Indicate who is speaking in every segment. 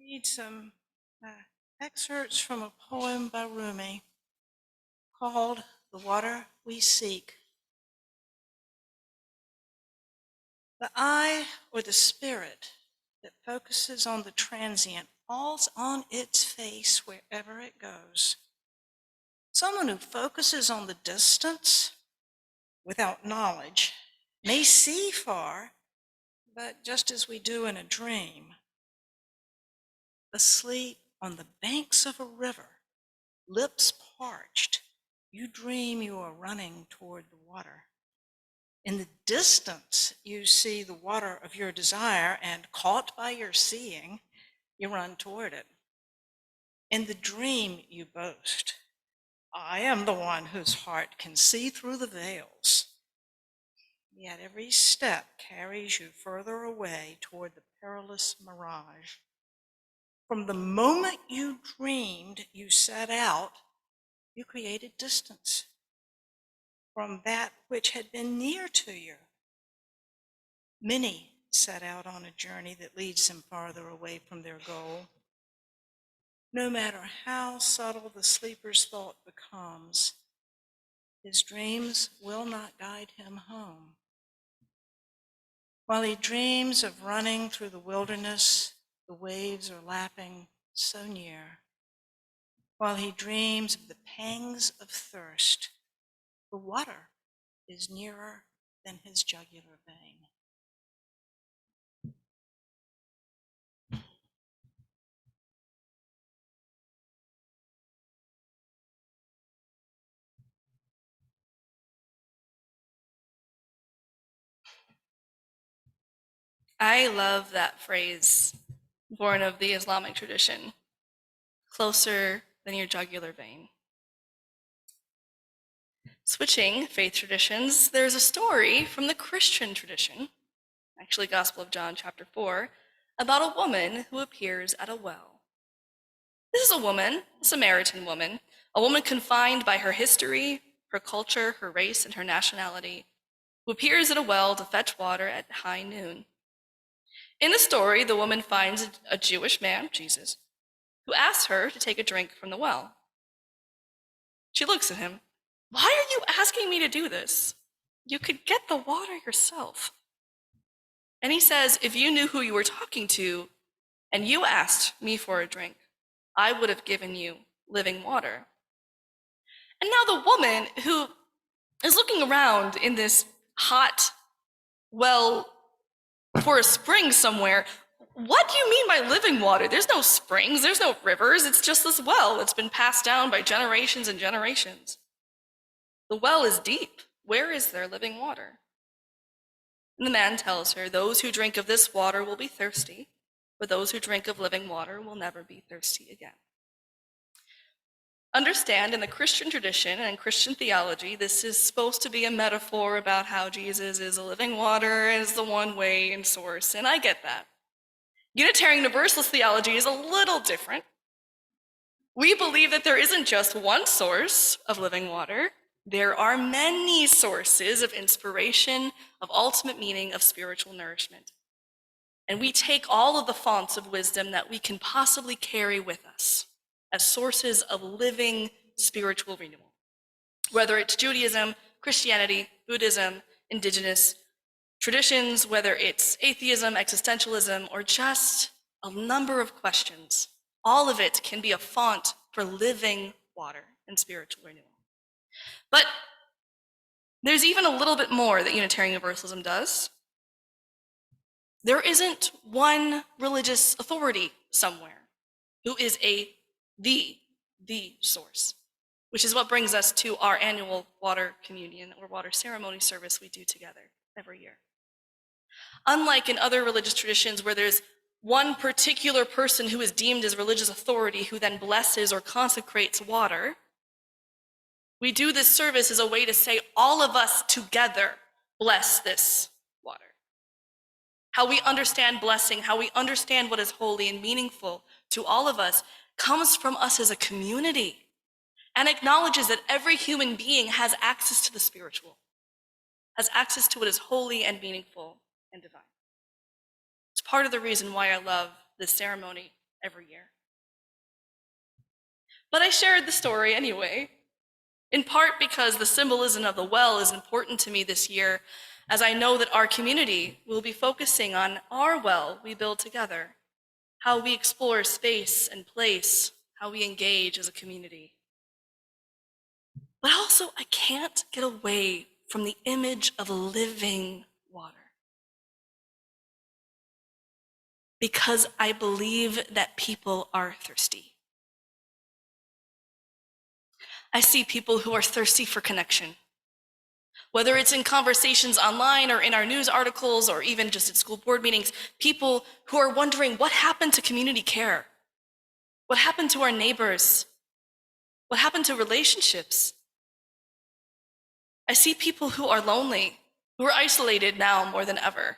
Speaker 1: read some excerpts from a poem by Rumi called The Water We Seek. The eye or the spirit that focuses on the transient falls on its face wherever it goes. Someone who focuses on the distance without knowledge may see far, but just as we do in a dream. Asleep on the banks of a river, lips parched, you dream you are running toward the water. In the distance, you see the water of your desire, and caught by your seeing, you run toward it. In the dream, you boast, I am the one whose heart can see through the veils. Yet every step carries you further away toward the perilous mirage. From the moment you dreamed you set out, you created distance from that which had been near to you. Many set out on a journey that leads them farther away from their goal. No matter how subtle the sleeper's thought becomes, his dreams will not guide him home. While he dreams of running through the wilderness, the waves are lapping so near. While he dreams of the pangs of thirst, the water is nearer than his jugular vein.
Speaker 2: I love that phrase, born of the Islamic tradition, closer than your jugular vein. Switching faith traditions, there's a story from the Christian tradition, actually Gospel of John chapter 4, about a woman who appears at a well. This is a woman, a Samaritan woman, a woman confined by her history, her culture, her race, and her nationality, who appears at a well to fetch water at high noon. In the story, the woman finds a Jewish man, Jesus, who asks her to take a drink from the well. She looks at him. Why are you asking me to do this? You could get the water yourself. And he says, if you knew who you were talking to and you asked me for a drink, I would have given you living water. And now the woman who is looking around in this hot well for a spring somewhere, what do you mean by living water? There's no springs, there's no rivers, it's just this well that's been passed down by generations and generations. The well is deep. Where is there living water? And the man tells her, those who drink of this water will be thirsty, but those who drink of living water will never be thirsty again. Understand, in the Christian tradition and in Christian theology, this is supposed to be a metaphor about how Jesus is a living water and is the one way and source, and I get that. Unitarian Universalist theology is a little different. We believe that there isn't just one source of living water. There are many sources of inspiration, of ultimate meaning, of spiritual nourishment. And we take all of the fonts of wisdom that we can possibly carry with us as sources of living spiritual renewal. Whether it's Judaism, Christianity, Buddhism, indigenous traditions, whether it's atheism, existentialism, or just a number of questions, all of it can be a font for living water and spiritual renewal. But there's even a little bit more that Unitarian Universalism does. There isn't one religious authority somewhere who is the source, which is what brings us to our annual water communion or water ceremony service we do together every year. Unlike in other religious traditions where there's one particular person who is deemed as religious authority who then blesses or consecrates water, we do this service as a way to say all of us together bless this water. How we understand blessing, how we understand what is holy and meaningful to all of us comes from us as a community and acknowledges that every human being has access to the spiritual, has access to what is holy and meaningful and divine. It's part of the reason why I love this ceremony every year. But I shared the story anyway, in part because the symbolism of the well is important to me this year, as I know that our community will be focusing on our well we build together, how we explore space and place, how we engage as a community. But also, I can't get away from the image of living water, because I believe that people are thirsty. I see people who are thirsty for connection, whether it's in conversations online or in our news articles or even just at school board meetings, people who are wondering what happened to community care? What happened to our neighbors? What happened to relationships? I see people who are lonely, who are isolated now more than ever.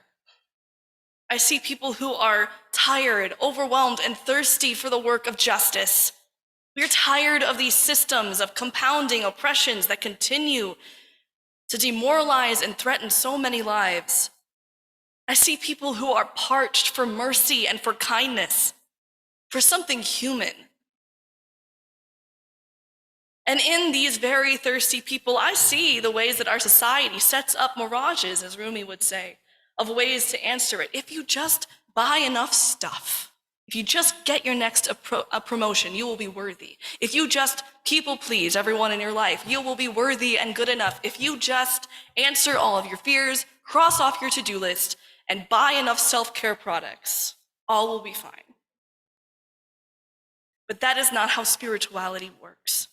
Speaker 2: I see people who are tired, overwhelmed, and thirsty for the work of justice. We are tired of these systems of compounding oppressions that continue to demoralize and threaten so many lives. I see people who are parched for mercy and for kindness, for something human. And in these very thirsty people, I see the ways that our society sets up mirages, as Rumi would say, of ways to answer it. If you just buy enough stuff, if you just get your next promotion, you will be worthy. If you just people please everyone in your life, you will be worthy and good enough. If you just answer all of your fears, cross off your to-do list, and buy enough self-care products, all will be fine. But that is not how spirituality works,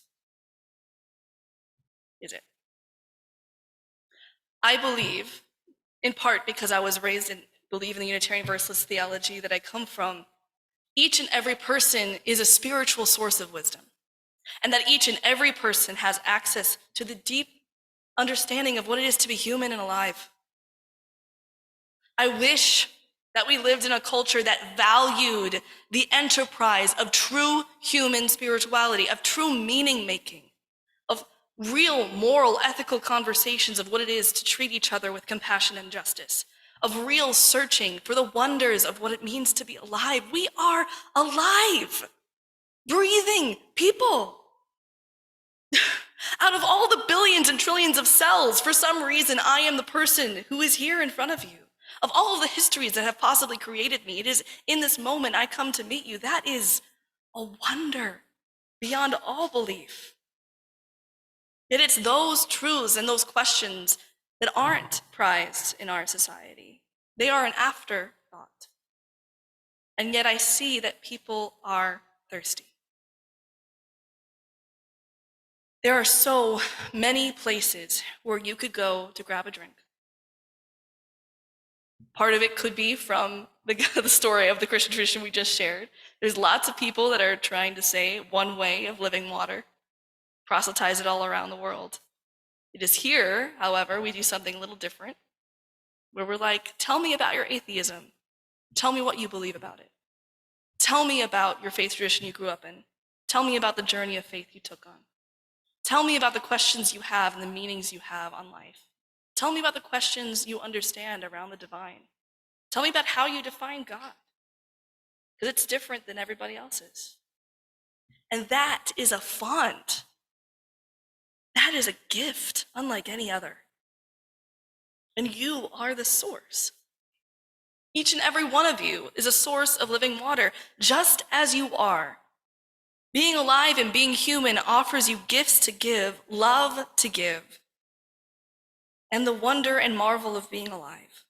Speaker 2: is it? I believe, in part because I was raised and believe in the Unitarian Universalist theology that I come from, each and every person is a spiritual source of wisdom, and that each and every person has access to the deep understanding of what it is to be human and alive. I wish that we lived in a culture that valued the enterprise of true human spirituality, of true meaning making, of real moral, ethical conversations of what it is to treat each other with compassion and justice, of real searching for the wonders of what it means to be alive. We are alive, breathing people. Out of all the billions and trillions of cells, for some reason, I am the person who is here in front of you. Of all of the histories that have possibly created me, it is in this moment I come to meet you. That is a wonder beyond all belief. Yet it's those truths and those questions that aren't prized in our society. They are an afterthought. And yet I see that people are thirsty. There are so many places where you could go to grab a drink. Part of it could be from the story of the Christian tradition we just shared. There's lots of people that are trying to say one way of living water, proselytize it all around the world. It is here, however, we do something a little different, where we're like, tell me about your atheism. Tell me what you believe about it. Tell me about your faith tradition you grew up in. Tell me about the journey of faith you took on. Tell me about the questions you have and the meanings you have on life. Tell me about the questions you understand around the divine. Tell me about how you define God, because it's different than everybody else's. And that is a font. That is a gift unlike any other. And you are the source. Each and every one of you is a source of living water, just as you are. Being alive and being human offers you gifts to give, love to give, and the wonder and marvel of being alive.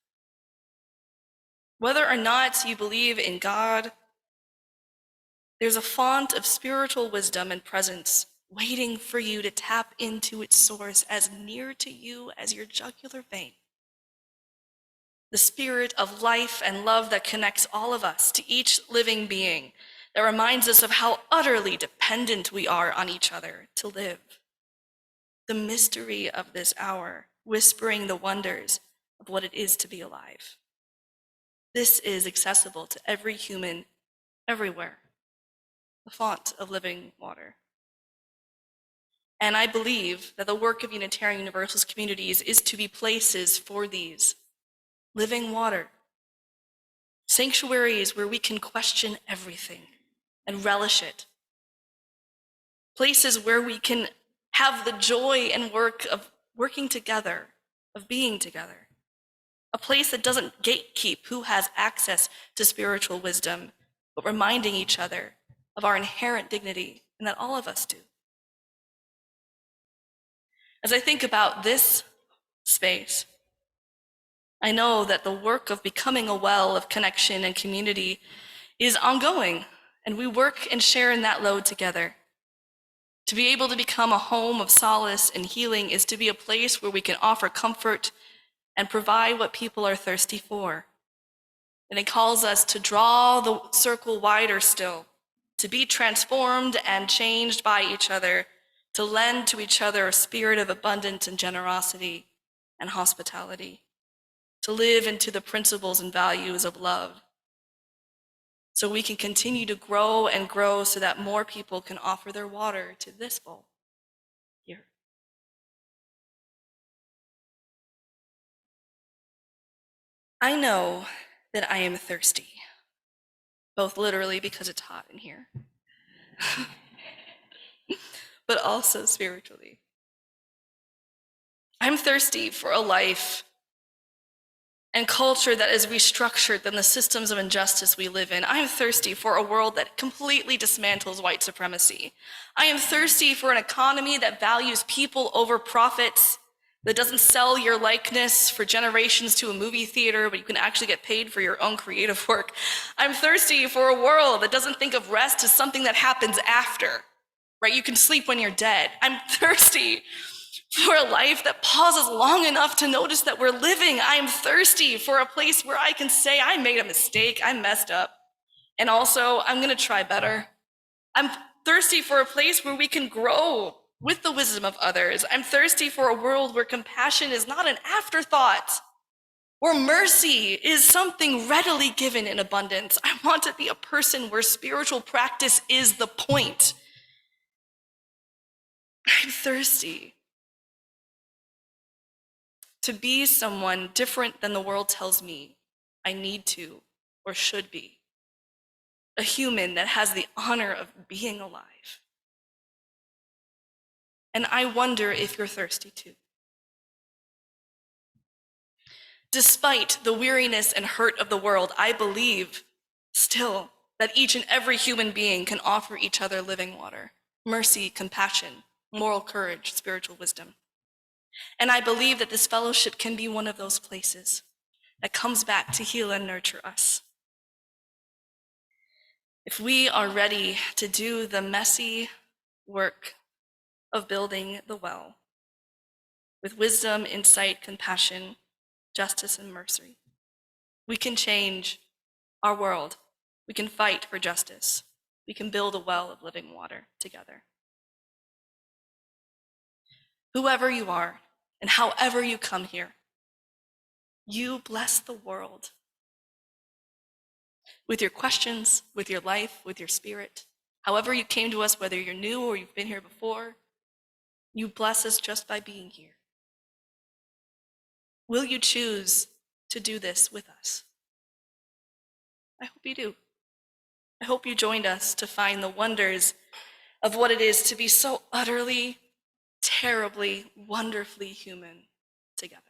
Speaker 2: Whether or not you believe in God, there's a font of spiritual wisdom and presence waiting for you to tap into its source as near to you as your jugular vein. The spirit of life and love that connects all of us to each living being, that reminds us of how utterly dependent we are on each other to live. The mystery of this hour, whispering the wonders of what it is to be alive. This is accessible to every human, everywhere. The font of living water. And I believe that the work of Unitarian Universalist communities is to be places for these living water, sanctuaries where we can question everything, and relish it. Places where we can have the joy and work of working together, of being together. A place that doesn't gatekeep who has access to spiritual wisdom, but reminding each other of our inherent dignity and that all of us do. As I think about this space, I know that the work of becoming a well of connection and community is ongoing, and we work and share in that load together. To be able to become a home of solace and healing is to be a place where we can offer comfort and provide what people are thirsty for. And it calls us to draw the circle wider still, to be transformed and changed by each other, to lend to each other a spirit of abundance and generosity and hospitality, to live into the principles and values of love, so we can continue to grow and grow so that more people can offer their water to this bowl here. I know that I am thirsty, both literally because it's hot in here, but also spiritually. I'm thirsty for a life and culture that is restructured than the systems of injustice we live in. I am thirsty for a world that completely dismantles white supremacy. I am thirsty for an economy that values people over profits, that doesn't sell your likeness for generations to a movie theater, but you can actually get paid for your own creative work. I'm thirsty for a world that doesn't think of rest as something that happens after, right? You can sleep when you're dead. I'm thirsty for a life that pauses long enough to notice that we're living. I am thirsty for a place where I can say, I made a mistake, I messed up, and also I'm gonna try better. I'm thirsty for a place where we can grow with the wisdom of others. I'm thirsty for a world where compassion is not an afterthought, where mercy is something readily given in abundance. I want to be a person where spiritual practice is the point. I'm thirsty to be someone different than the world tells me I need to or should be. A human that has the honor of being alive. And I wonder if you're thirsty too. Despite the weariness and hurt of the world, I believe still that each and every human being can offer each other living water, mercy, compassion, moral courage, spiritual wisdom. And I believe that this fellowship can be one of those places that comes back to heal and nurture us. If we are ready to do the messy work of building the well with wisdom, insight, compassion, justice, and mercy, we can change our world. We can fight for justice. We can build a well of living water together. Whoever you are and however you come here, you bless the world with your questions, with your life, with your spirit. However you came to us, whether you're new or you've been here before, you bless us just by being here. Will you choose to do this with us? I hope you do. I hope you joined us to find the wonders of what it is to be so utterly, terribly, wonderfully human together.